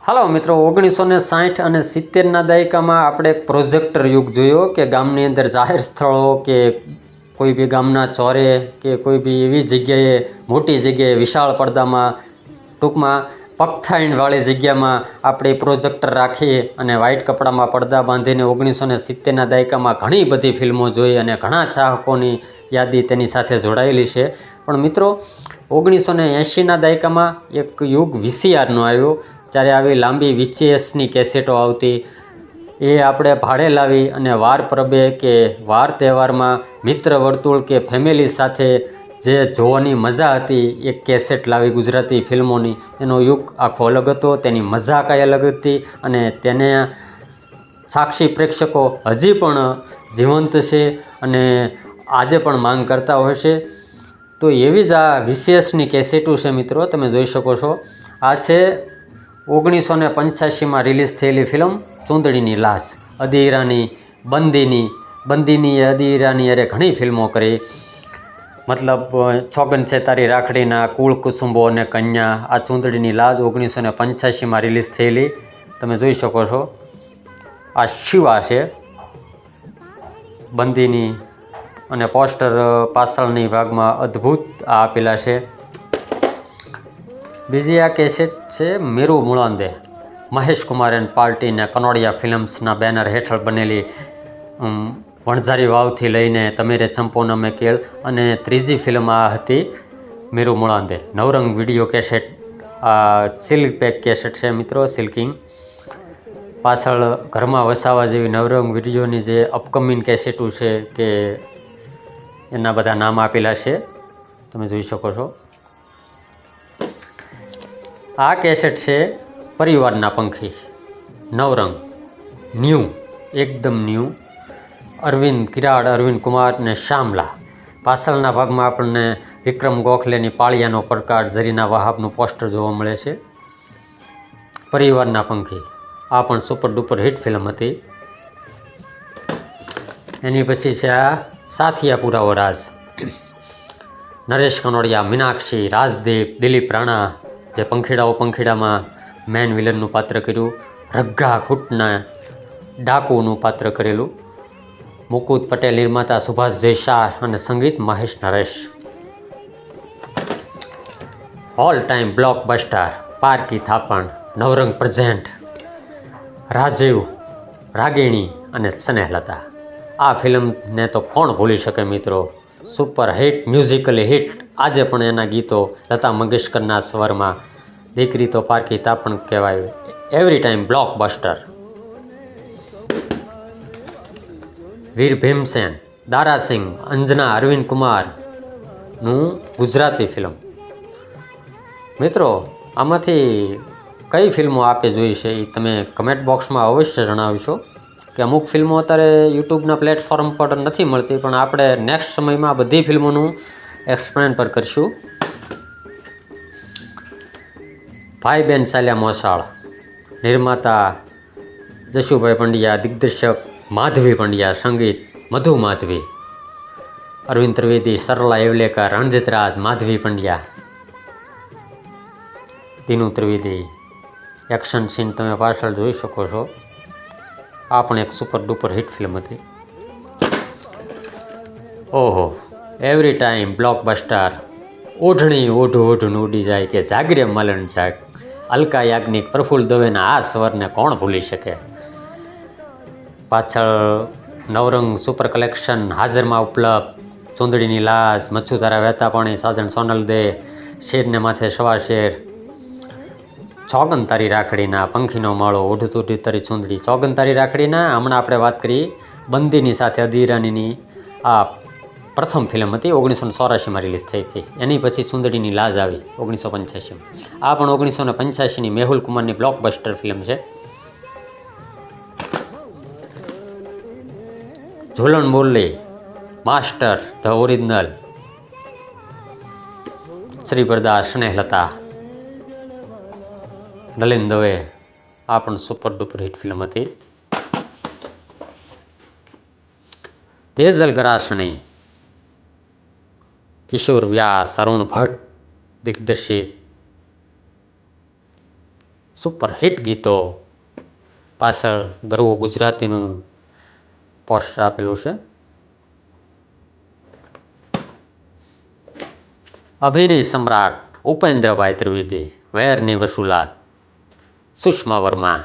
હાલો મિત્રો, 1960 અને 70ના દાયકામાં આપણે એક પ્રોજેક્ટર યુગ જોયો કે ગામની અંદર જાહેર સ્થળો કે કોઈ બી ગામના ચોરે કે કોઈ બી એવી જગ્યાએ મોટી જગ્યાએ વિશાળ પડદામાં ટૂંકમાં પગથાઈણવાળી જગ્યામાં આપણે પ્રોજેક્ટર રાખી અને વ્હાઇટ કપડામાં પડદા બાંધીને 1970ના દાયકામાં ઘણી બધી ફિલ્મો જોઈ અને ઘણા ચાહકોની યાદી તેની સાથે જોડાયેલી છે. પણ મિત્રો 1980ના દાયકામાં એક યુગ VCRનો આવ્યો, જ્યારે આવી લાંબી VHSની કેસેટો આવતી. એ આપણે ભાડે લાવી અને વાર પરબે કે વાર તહેવારમાં મિત્ર વર્તુળ કે ફેમિલી સાથે જે જોવાની મજા હતી, એક કેસેટ લાવી ગુજરાતી ફિલ્મોની, એનો યુગ આખો અલગ હતો. તેની મજા કાંઈ અલગ હતી અને તેને સાક્ષી પ્રેક્ષકો હજી પણ જીવંત છે અને આજે પણ માંગ કરતા હોય છે. તો એવી જ આ VCSની કેસેટો છે મિત્રો, તમે જોઈ શકો છો. આ છે 1985માં રિલીઝ થયેલી ફિલ્મ ચૂંદડીની લાશ. અદી ઈરાની, બંદીની અદી ઈરાની અરે ઘણી ફિલ્મો કરી. મતલબ છોગન છે તારી રાખડીના, કુળ કુસુંબો અને કન્યા. આ ચૂંદડીની લાશ 1985માં રિલીઝ થયેલી, તમે જોઈ શકો છો. આ શિવા છે બંદીની, અને પોસ્ટર પાછળની ભાગમાં અદ્ભુત આ આપેલા છે. બીજી આ કેસેટ છે મીરુ મુળાંદે, મહેશ કુમાર એન્ડ પાર્ટી અને કનોડિયા ફિલ્મ્સના બેનર હેઠળ બનેલી વણઝારી વાવથી લઈને તમેરે ચંપોના મેં કેળ. અને ત્રીજી ફિલ્મ આ હતી મીરુ મુળાંદે. નવરંગ વિડીયો કેસેટ, આ સિલ્ક પેક કેસેટ છે મિત્રો, સિલ્કિંગ. પાછળ ઘરમાં વસાવા જેવી નવરંગ વિડીયોની જે અપકમિંગ કેસેટો છે કે એના બધા નામ આપેલા છે, તમે જોઈ શકો છો. આ કેસેટ છે પરિવારના પંખી, નવરંગ, ન્યૂ, એકદમ ન્યૂ. અરવિંદ કિરાડ, અરવિંદ કુમાર ને શ્યામલા. પાછળના ભાગમાં આપણને વિક્રમ ગોખલેની પાળિયાનો પડકાર, ઝરીના વહાબનું પોસ્ટર જોવા મળે છે. પરિવારના પંખી આ પણ સુપર ડુપર હિટ ફિલ્મ હતી. એની પછી છે આ સાથિયા પુરાવો રાજ, નરેશ કનોડિયા, મીનાક્ષી, રાજદીપ, દિલીપ રાણા, જે પંખીડામાં મેન વિલનનું પાત્ર કર્યું. રગ્ગા ખૂટના ડાકુનું પાત્ર કરેલું. મુકુદ પટેલ નિર્માતા, સુભાષ જય શાહ અને સંગીત Mahesh Naresh. All time blockbuster Paarki Thapan, Navrang present, Rajiv, Ragini અને સ્નેહલતા. આ ફિલ્મને તો કોણ ભૂલી શકે મિત્રો, સુપર હિટ, મ્યુઝિકલી હિટ. આજે પણ એના ગીતો લતા મંગેશકરના સ્વરમાં. દીકરી તો પારકી તાપણ કહેવાય, એવરી ટાઈમ બ્લોકબસ્ટર. વીર ભીમસેન, દારાસિંહ, અંજના, અરવિંદ કુમારનું ગુજરાતી ફિલ્મ. મિત્રો આમાંથી કઈ ફિલ્મો આપે જોઈ છે એ તમે કમેન્ટ બોક્સમાં અવશ્ય જણાવશો. કે અમુક ફિલ્મો અત્યારે યુટ્યુબના પ્લેટફોર્મ પર નથી મળતી, પણ આપણે નેક્સ્ટ સમયમાં બધી ફિલ્મોનું એક્સપ્લેન પર કરીશું. ભાઈ બેન ચાલ્યા મોસાળ, નિર્માતા જશુભાઈ પંડ્યા, દિગ્દર્શક માધવી પંડ્યા, સંગીત મધુ માધવી, અરવિંદ ત્રિવેદી, સરલા એવલેકર, રણજીત રાજ, માધવી પંડ્યા, દીનુ ત્રિવેદી. એક્શન સીન તમે પાછળ જોઈ શકો છો. આ પણ એક સુપર ડુપર હિટ ફિલ્મ હતી. ઓહો, એવરી ટાઈમ બ્લોકબસ્ટર. ઓઢણી ઓઢું ઉડી જાય કે જાગરે મલણ જાગ. અલકા યાજ્ઞિક, પ્રફુલ્લ દવેના આ સ્વરને કોણ ભૂલી શકે. પાછળ નવરંગ સુપર કલેક્શન હાજરમાં ઉપલબ્ધ. ચૂંદડીની લાશ, મચ્છુ તારા વહેતા પાણી, સાજણ સોનલ દે, શેરને માથે સવા શેર, ચોગન તારી રાખડીના, પંખીનો માળો, ઓઢતું તારી ચૂંદડી. ચોગન તારી રાખડીના હમણાં આપણે વાત કરી બંદીની સાથે અદી ઈરાનીની. આ પ્રથમ ફિલ્મ હતી, 1984માં રિલીઝ થઈ હતી. એની પછી ચૂંદડીની લાજ આવી 1985માં. આ પણ 1985ની મેહુલ કુમારની બ્લોકબસ્ટર ફિલ્મ છે. Jhulan Murli, master, the original, Shriprada, Snehlata, Nalin Dave. આ પણ સુપર ડુપર હિટ ફિલ્મ હતી. તેજલ ગરાસણી, કિશોર વ્યાસ, અરુણ ભટ્ટ દિગ્દર્શિત. સુપર હિટ ગીતો પાછળ ગરવો ગુજરાતીનું પોસ્ટર આપેલું છે. અભિનય સમ્રાટ ઉપેન્દ્રભાઈ ત્રિવેદી, વેરની વસૂલાત સુષ્મા વર્મા,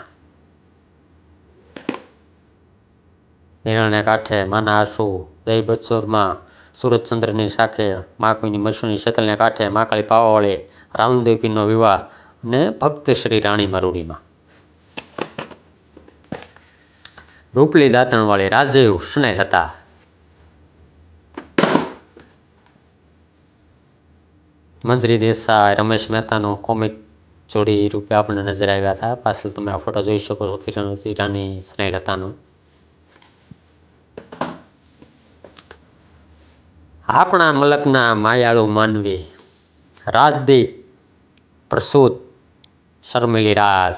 હિરણને કાંઠે માના આંસુ, દહીં બચોરમાં સુરતચંદ્રની શાખે, માકુની મસૂની શેતલને કાંઠે, માકાળી પાવાવાળી, રામદેવ પીરનો વિવાહ ને ભક્ત શ્રી રાણી મરૂડીમાં. રૂપલી દાંતણવાળી, રાજીવ, સ્નેહલતા, મંજરી દેસાઈ, રમેશ મહેતાનો કોમિક જોડી રૂપે આપણને નજર આવ્યા હતા. પાછળ તમે આ ફોટો જોઈ શકો છો કિરણ ઈરાની, સ્નેહલતાનો. આપણા મલકના માયાળુ માનવી રાજદીપ પ્રસૂત, શર્મિલી રાજ,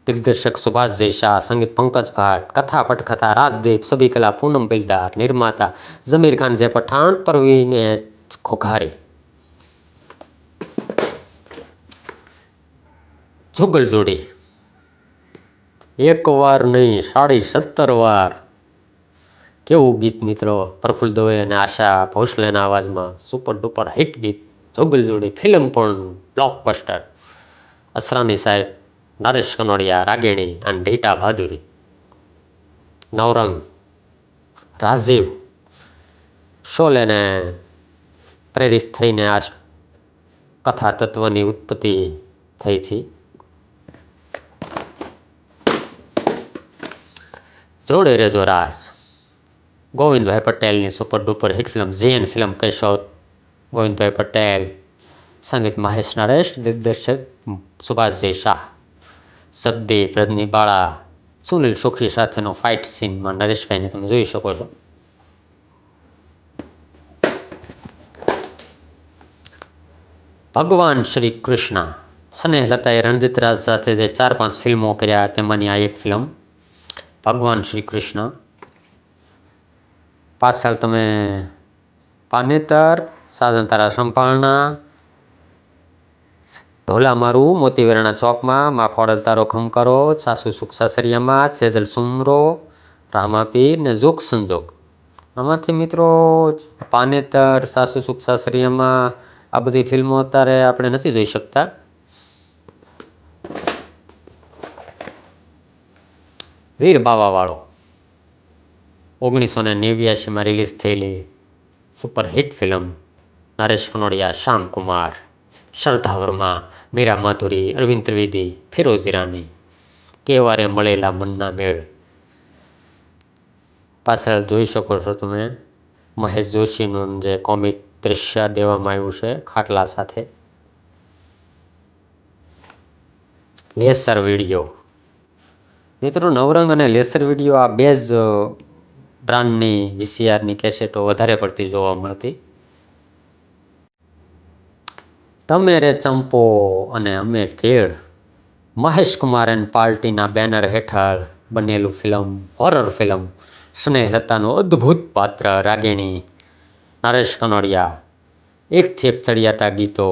દિગ્દર્શક સુભાષ જયશાહ, સંગીત પંકજ ભટ્ટ, કથા પટકથા રાજદીપ, સભી કલા પૂનમ બિલદાર, નિર્માતા જમીર ખાન જે પઠાણ, પરવીને ઘોઘારી. જુગલ જોડી એક વાર નહીં 17.5 વાર. કેવું ગીત મિત્રો, પ્રફુલ્લ દવે અને આશા ભોસલેના અવાજમાં સુપર ડુપર હિટ ગીત જુગલ જોડી. ફિલ્મ પણ બ્લોકબસ્ટર. અસરાની સાહેબ, નરેશ કનોડિયા, રાગીણી અને રીટા ભાદુરી. નવરંગ રાજીવ શોલેને પ્રેરિત થઈને આ કથા તત્વની ઉત્પત્તિ થઈ હતી. જોડે રેજો રાસ ગોવિંદભાઈ પટેલની super duper hit film, Jain film Keshod Govindbhai Patel, સંગીત મહેશ નરેશ, દિગ્દર્શક સુભાષ જયશાહ. જગદીપ, રજની બાળા, સુનિલ સુખી સાથેનો ફાઇટ સીનમાં નરેશભાઈને તમે જોઈ શકો છો. ભગવાન શ્રી કૃષ્ણ, સ્નેહલતાએ રણજીત રાજ સાથે જે 4-5 ફિલ્મો કર્યા તેમાંની આ એક ફિલ્મ ભગવાન શ્રી કૃષ્ણ. પાછળ તમે પાનેતર, સાજન તારા સંભાળના, ઢોલા મારું, મોતી વેરણા ચોકમાં, માં ખોડલ તારો ખમકારો, સાસુ સુખ સાસરિયામાં, સેજલ સુમરો, રામાપીર ને જોગ સંજોગ. આમાંથી મિત્રો પાનેતર, સાસુ સુખ સાસરિયામાં આ બધી ફિલ્મો અત્યારે આપણે નથી જોઈ શકતા. વીર બાવાવાળો 1989માં રિલીઝ થયેલી super hit film. Naresh Kanodia, Shyam Kumar, Shraddha Verma, Meera માધુરી, અરવિંદ ત્રિવેદી, ફિરોઝ ઈરાની. કેવારે મળેલા મનના મેળ. પાછળ જોઈ શકો છો તમે મહેશ જોશીનું જે કોમિક દ્રશ્ય દેવામાં આવ્યું છે ખાટલા સાથે. લેસર વિડીયો મિત્રો, નવરંગ અને લેસર વિડીયો આ બે જ બ્રાન્ડની વીસીઆરની કેસેટો વધારે પડતી જોવા મળતી. તમે રે ચંપો અને અમે કેળ મહેશ કુમાર એન્ડ પાર્ટીના બેનર હેઠળ બનેલું ફિલ્મ, હોરર ફિલ્મ. સ્નેહલતાનું અદ્ભુત પાત્ર રાગીણી, નરેશ કનોડિયા, એકથી એક ચડિયાતા ગીતો.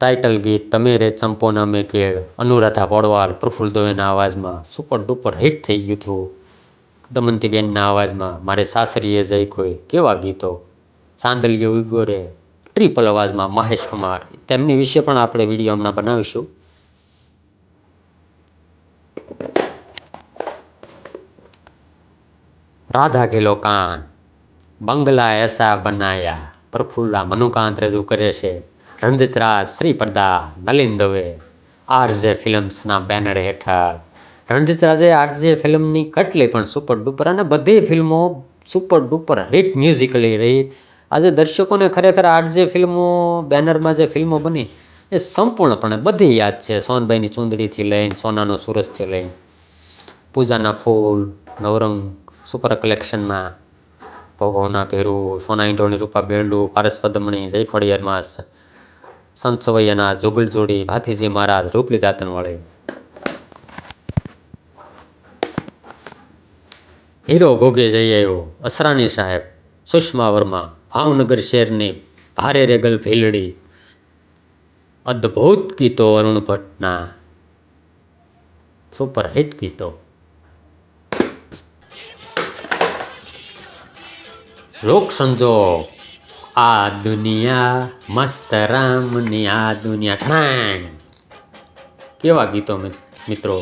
ટાઇટલ ગીત તમે રે ચંપો ને અમે કેળ, અનુરાધા પૌડવાલ, પ્રફુલ્લ દવેના અવાજમાં સુપર ડુપર હિટ થઈ ગયું હતું. દમંતીબેનના અવાજમાં મારે સાસરીએ જઈ કોઈ, કેવા ગીતો. ચાંદલિયો ઉગોરે, ટ્રિપલ અવાજમાં મહેશ કુમાર. તેમની વિશે પણ આપણે વિડીયો હમણાં બનાવીશું. રાધા કિલો કાન, બંગલા એસા બનાયા, પ્રફુલ્લા મનુકાંત રજૂ કરે છે. રણજીત રાજ, શ્રી પડદા, નલિન દવે, આરજે ફિલ્મ્સના બેનર હેઠળ. રણજીત રાજે આરજે ફિલ્મની કેટલી પણ સુપર ડુપર અને બધી ફિલ્મો સુપર ડુપર હિટ મ્યુઝિકલી રહી. આજે દર્શકોને ખરેખર આરજે ફિલ્મો બેનરમાં જે ફિલ્મો બની એ સંપૂર્ણપણે બધી યાદ છે. સોનભાઈની ચૂંદડીથી લઈને સોનાનો સુરજથી લઈને પૂજાના ફૂલ, નવરંગ સુપર કલેક્શનમાં, ભોગવના પેરું, સોના ઈંધોણી રૂપા બેરડું, પારસ પદમણી, જય ખોડિયાર માસ, સંત સવૈયાના, જોગલ જોડી, ભાથીજી મહારાજ, રૂપલી દાંતણવાળી. હીરો ભોગે જઈ આવ્યો, અસરાની સાહેબ, સુષ્મા વર્મા, ભાવનગર શહેરની ભારે રેગલ ભીલડી. અદ્ભુત ગીતો અરુણ ભટ્ટના, સુપર હિટ ગીતો. લોક સંજોગ, આ દુનિયા મસ્ત રામની આ દુનિયા ઠણાણ. કેવા ગીતો મિત્રો.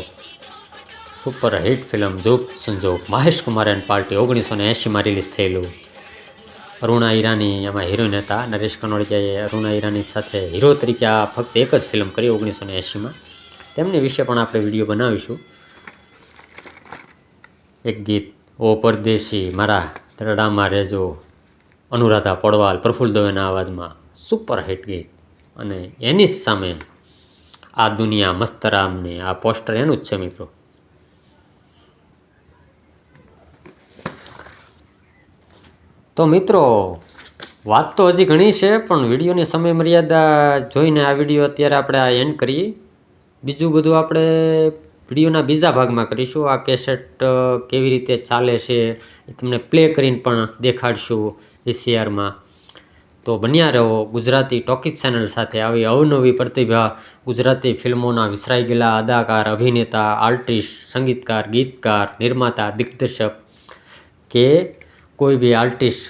Super hit film Jog Sanjog, Mahesh Kumar and party, 1980માં રિલીઝ થયેલું. અરુણા ઈરાની એમાં હિરોઈન હતા. નરેશ કનોડિયાએ અરુણા ઈરાની સાથે હીરો તરીકે આ ફક્ત એક જ ફિલ્મ કરી 1980માં. તેમની વિશે પણ આપણે વિડીયો બનાવીશું. એક ગીત, ઓ પરદેશી મારા તરડામાં રહેજો, અનુરાધા પડવાલ, પ્રફુલ્લ દવેના અવાજમાં સુપર હિટ ગીત. અને એની સામે આ દુનિયા મસ્તરામની આ પોસ્ટર એનું જ છે મિત્રો. તો મિત્રો વાત તો હજી ઘણી છે, પણ વિડીયોની સમય મર્યાદા જોઈને આ વિડીયો અત્યારે આપણે આ એન્ડ કરીએ. બીજું બધું આપણે વિડીયોના બીજા ભાગમાં કરીશું. આ કેસેટ કેવી રીતે ચાલે છે એ તમને પ્લે કરીને પણ દેખાડશું VCRમાં. તો બન્યા રહો ગુજરાતી ટોકીઝ ચેનલ સાથે. આવી અવનવી પ્રતિભા ગુજરાતી ફિલ્મોના વિસરાઈ ગયેલા અદાકાર, અભિનેતા, આર્ટિસ્ટ, સંગીતકાર, ગીતકાર, નિર્માતા, દિગ્દર્શક કે કોઈ બી આર્ટિસ્ટ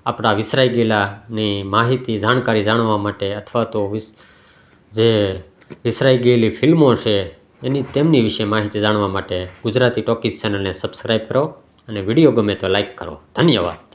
આપણા વિસરાઈ ગયેલાની માહિતી, જાણકારી જાણવા માટે, અથવા તો જે વિસરાઈ ગયેલી ફિલ્મો છે તેમની વિશે માહિતી જાણવા માટે ગુજરાતી ટોકીઝ ચેનલને સબસ્ક્રાઈબ કરો અને વિડીયો ગમે તો લાઈક કરો. ધન્યવાદ.